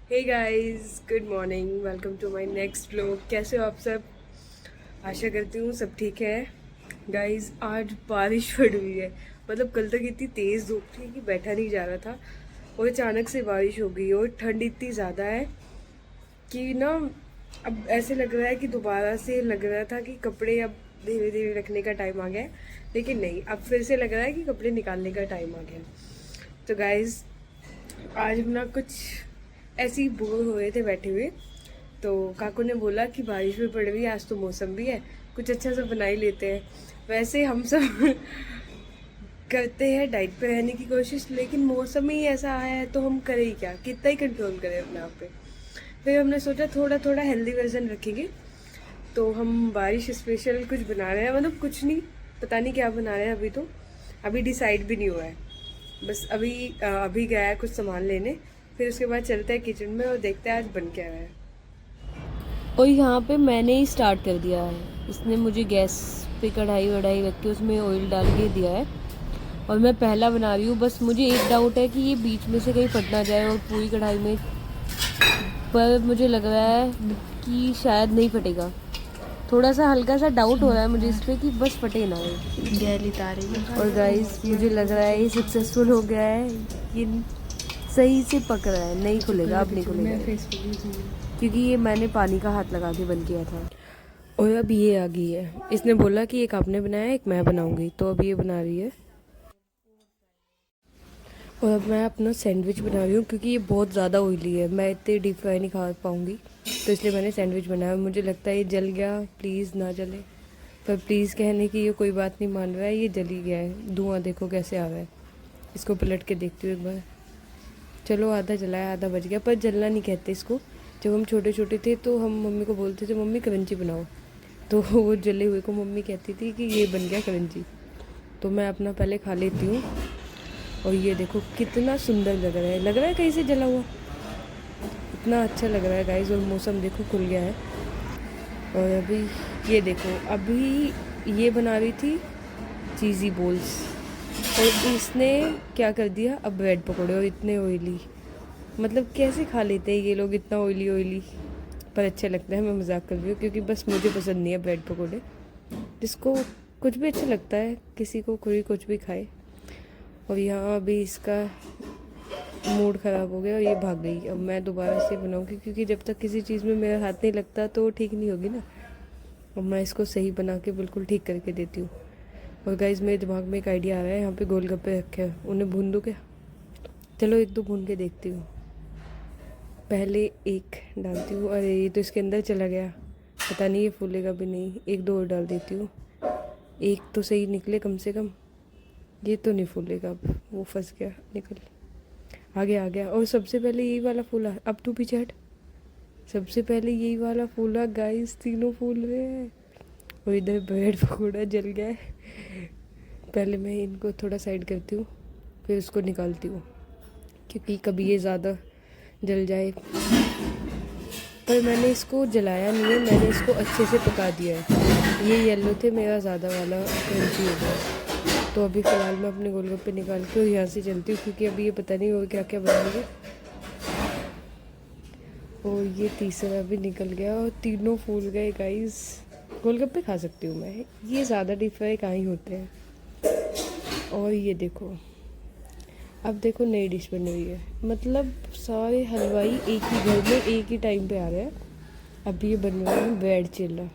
Hey guys, good morning. Welcome to my next vlog. कैसे हो आप सब? आशा करती हूँ सब ठीक है। गाइस, आज बारिश पड़ रही है। मतलब कल तक इतनी तेज़ धूप थी कि बैठा नहीं जा रहा था, और अचानक से बारिश हो गई। और ठंड इतनी ज़्यादा है कि ना, अब ऐसे लग रहा है कि दोबारा से लग रहा था कि कपड़े अब धीरे धीरे रखने का टाइम आ गया है, लेकिन नहीं, अब फिर से लग रहा है कि कपड़े निकालने का टाइम आ गया है। तो गाइस, आज हम ना कुछ ऐसे ही बोर हो रहे थे बैठे हुए, तो काकू ने बोला कि बारिश भी पड़ रही है, आज तो मौसम भी है, कुछ अच्छा सा बना ही लेते हैं। वैसे हम सब करते हैं डाइट पे रहने की कोशिश, लेकिन मौसम ही ऐसा आया है तो हम करें ही क्या, कितना ही कंट्रोल करें अपने आप पे। फिर हमने सोचा थोड़ा थोड़ा हेल्दी वर्जन रखेंगे। तो हम बारिश स्पेशल कुछ बना रहे हैं, मतलब कुछ नहीं, पता नहीं क्या बना रहे हैं अभी तो, अभी डिसाइड भी नहीं हुआ है। बस अभी गया है कुछ सामान लेने, फिर उसके बाद चलते हैं किचन में और देखते हैं आज बन क्या रहा है। और यहाँ पे मैंने ही स्टार्ट कर दिया है। इसने मुझे गैस पे कढ़ाई वढ़ाई रख के उसमें ऑयल डाल के दिया है और मैं पहला बना रही हूँ। बस मुझे एक डाउट है कि ये बीच में से कहीं फट ना जाए और पूरी कढ़ाई में, पर मुझे लग रहा है कि शायद नहीं फटेगा। थोड़ा सा हल्का सा डाउट हो रहा है मुझे इस पर कि बस फटे ना ये। गैली तारी। और गाइस, मुझे लग रहा है ये सक्सेसफुल हो गया है। ये सही से पक रहा है, नहीं खुलेगा, अब नहीं खुलेगा ये। क्योंकि ये मैंने पानी का हाथ लगा के बंद किया था। और अब ये आ गई है। इसने बोला कि एक आपने बनाया, एक मैं बनाऊंगी, तो अब ये बना रही है। और अब मैं अपना सैंडविच बना रही हूँ क्योंकि ये बहुत ज़्यादा ऑयली है, मैं इतने डीप फ्राई नहीं खा पाऊँगी, तो इसलिए मैंने सैंडविच बनाया। मुझे लगता है ये जल गया, प्लीज़ ना जले। पर प्लीज़ कहने की ये कोई बात नहीं मान रहा है, ये जल ही गया है। धुआं देखो कैसे आ रहा है। इसको पलट के देखती हूँ एक बार। चलो, आधा जला है, आधा बच गया, पर जलना नहीं कहते इसको। जब हम छोटे छोटे थे तो हम मम्मी को बोलते थे, मम्मी क्रंची बनाओ, तो वो जले हुए को मम्मी कहती थी कि ये बन गया क्रंची। तो मैं अपना पहले खा लेती हूँ। और ये देखो कितना सुंदर लग रहा है कहीं से जला हुआ, इतना अच्छा लग रहा है गाइस। और मौसम देखो खुल गया है। और अभी ये देखो, अभी ये बना रही थी चीज़ी बोल्स, और इसने क्या कर दिया, अब ब्रेड पकौड़े, और इतने ऑयली। मतलब कैसे खा लेते हैं ये लोग इतना ऑयली ऑयली। पर अच्छे लगते हैं, मैं मजाक कर रही हूँ क्योंकि बस मुझे पसंद नहीं है ब्रेड पकौड़े। जिसको कुछ भी अच्छा लगता है, किसी को कोई कुछ भी खाए। और यहाँ अभी इसका मूड ख़राब हो गया और ये भाग गई। अब मैं दोबारा से बनाऊँगी क्योंकि जब तक किसी चीज़ में मेरा हाथ नहीं लगता तो ठीक नहीं होगी ना। और मैं इसको सही बना के बिल्कुल ठीक करके देती हूँ। और गाइस, मेरे दिमाग में एक आइडिया आ रहा है, यहाँ पे गोलगप्पे रखे हैं, उन्हें भून दूँ क्या? चलो एक दो भून के देखती हूँ। पहले एक डालती हूँ। अरे ये तो इसके अंदर चला गया, पता नहीं ये फूलेगा भी नहीं। एक दो और डाल देती हूँ, एक तो सही निकले कम से कम। ये तो नहीं फूलेगा, अब वो फंस गया, निकल आ गया आ गया। और सबसे पहले यही वाला फूला, अब तू पीछे हट। सबसे पहले यही वाला फूला गाइस, तीनों फूल रहे हैं। और इधर ब्रेड पकौड़ा जल गया है। पहले मैं इनको थोड़ा साइड करती हूँ, फिर उसको निकालती हूँ क्योंकि कभी ये ज़्यादा जल जाए। पर मैंने इसको जलाया नहीं है, मैंने इसको अच्छे से पका दिया है। ये येलो थे, मेरा ज़्यादा वाला क्रंची हो गया। तो अभी फ़िलहाल मैं अपने गोलगप्पे निकाल के और यहाँ से चलती हूँ क्योंकि अभी ये पता नहीं और क्या क्या बनाएंगे। और ये तीसरा भी निकल गया और तीनों फूल गए गाइस। गोलगप्पे खा सकती हूँ मैं, ये ज़्यादा डीप फ्राई कहाँ ही होते हैं। और ये देखो, अब देखो नई डिश बनी हुई है। मतलब सारे हलवाई एक ही घर में एक ही टाइम पे आ रहे हैं। अभी ये बन रहा है ब्रेड चिल्ला,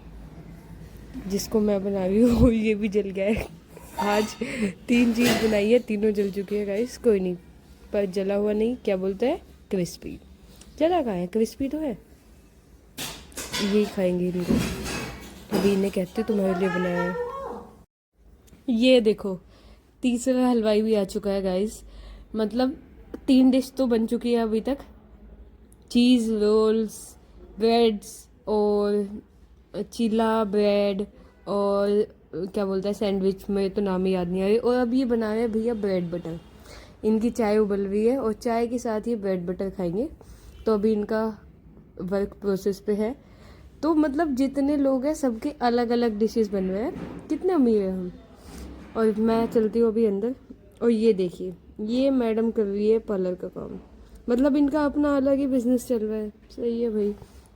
जिसको मैं बना रही हूँ। ये भी जल गया है। आज तीन चीज़ बनाई है, तीनों जल चुकी है गाइस। कोई नहीं, पर जला हुआ नहीं, क्या बोलते हैं, क्रिस्पी। जला कहाँ है, क्रिस्पी तो है। यही खाएंगे इनको। अभी इन्हें कहते तुम्हारे लिए बनाया है। ये देखो, तीसरा हलवाई भी आ चुका है गाइस। मतलब तीन डिश तो बन चुकी है अभी तक, चीज़ रोल्स, ब्रेड्स, और चिल्ला ब्रेड, और क्या बोलता है सैंडविच, में तो नाम ही याद नहीं आ रही। और अब ये बना रहे हैं भैया ब्रेड बटर। इनकी चाय उबल रही है और चाय के साथ ये ब्रेड बटर खाएंगे। तो अभी इनका वर्क प्रोसेस पे है। तो मतलब जितने लोग हैं सबके अलग अलग डिशेस बन रहे हैं, कितने अमीर हैं हम। और मैं चलती हूँ अभी अंदर। और ये देखिए, ये मैडम कर रही है पार्लर का काम। मतलब इनका अपना अलग ही बिजनेस चल रहा है। सही है भाई,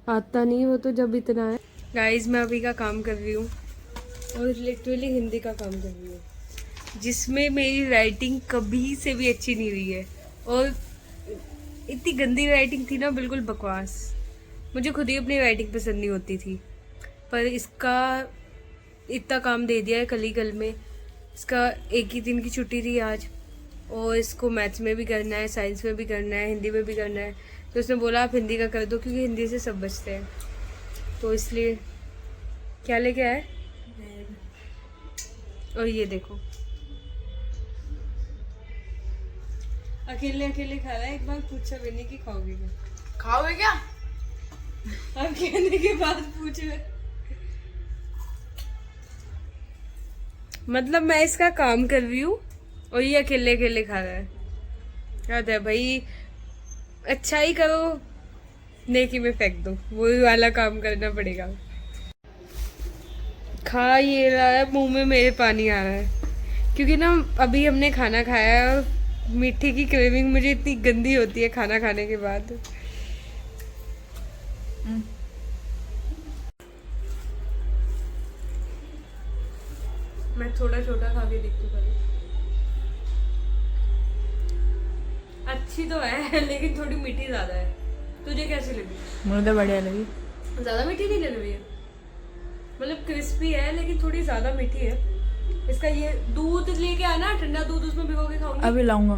आता नहीं वो तो जब इतना है। गाइस मैं अभी का काम कर रही हूँ और लिटरली हिंदी का काम कर रही हूँ, जिसमें मेरी राइटिंग कभी से भी अच्छी नहीं रही है। और इतनी गंदी राइटिंग थी ना, बिल्कुल बकवास। मुझे खुद ही अपनी राइटिंग पसंद नहीं होती थी, पर इसका इतना काम दे दिया है कल ही कल में। इसका एक ही दिन की छुट्टी थी आज, और इसको मैथ्स में भी करना है, साइंस में भी करना है, हिंदी में भी करना है। तो उसने बोला आप हिंदी का कर दो, क्योंकि हिंदी से सब बचते हैं। तो इसलिए क्या लेके आए, और ये देखो अकेले अकेले खा रहा है। एक बार पूछा भी नहीं कि खाओगे क्या, खाओगे क्या? अब कहने के बाद पूछ रहे। मतलब मैं इसका काम कर रही हूँ और ये अकेले अकेले खा रहा है। याद है भाई, अच्छा ही करो, नेकी में फेंक दो, वो वाला काम करना पड़ेगा। खा ये रहा है, मुंह में मेरे पानी आ रहा है, क्योंकि ना अभी हमने खाना खाया है और मीठे की क्रेविंग मुझे इतनी गंदी होती है खाना खाने के बाद। मैं थोड़ा छोटा खा के देखती हूँ। अच्छी तो है लेकिन थोड़ी मीठी ज्यादा है। तुझे कैसी लगी? मुझे तो बढ़िया लगी। ज्यादा मीठी नहीं लग रही है, मतलब क्रिस्पी है लेकिन थोड़ी ज्यादा मीठी है। इसका ये दूध लेके आना, ठंडा दूध उसमें भिगो के खाऊंगी। अभी लाऊंगा।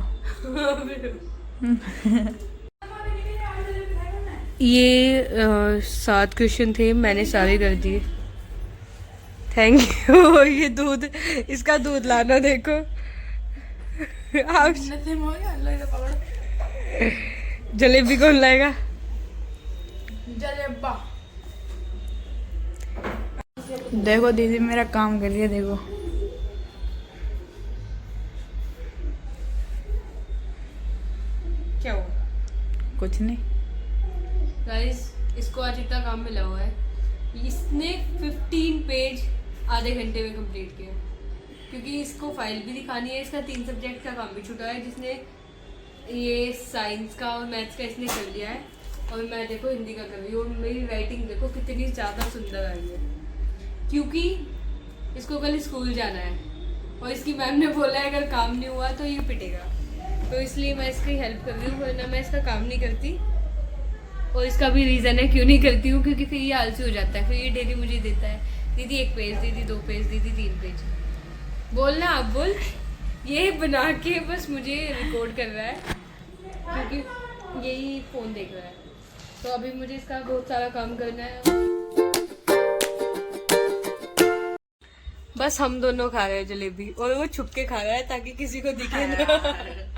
ये 7 क्वेश्चन थे, मैंने सारे कर दिए। Thank you. ये दूध, इसका दूध लाना देखो। आप जलेबी कौन लाएगा? जलेबा। देखो दीदी मेरा काम कर रही है, देखो। क्या हुआ? कुछ नहीं। गाइस इसको आज इतना काम मिला हुआ है, इसने 15 पेज आधे घंटे में कंप्लीट किया, क्योंकि इसको फाइल भी दिखानी है। इसका 3 सब्जेक्ट का काम भी छूटा है, जिसने ये साइंस का और मैथ्स का इसने कर लिया है, और मैं देखो हिंदी का कर रही हूँ। और मेरी राइटिंग देखो कितनी ज़्यादा सुंदर आई है, क्योंकि इसको कल स्कूल जाना है और इसकी मैम ने बोला है अगर काम नहीं हुआ तो ये पिटेगा। तो इसलिए मैं इसकी हेल्प कर रही हूँ, वरना मैं इसका काम नहीं करती। और इसका भी रीज़न है क्यों नहीं करती हूँ, क्योंकि फिर ये आलसी हो जाता है। फिर ये डेली मुझे देता है, दीदी 1 पेज, दीदी 2 पेज, दीदी 3 पेज। बोलना आप बोल। ये बना के बस मुझे रिकॉर्ड कर रहा है, क्योंकि यही फ़ोन देख रहा है। तो अभी मुझे इसका बहुत सारा काम करना है। बस हम दोनों खा रहे हैं जलेबी, और वो छुप के खा रहा है ताकि किसी को दिखे ना।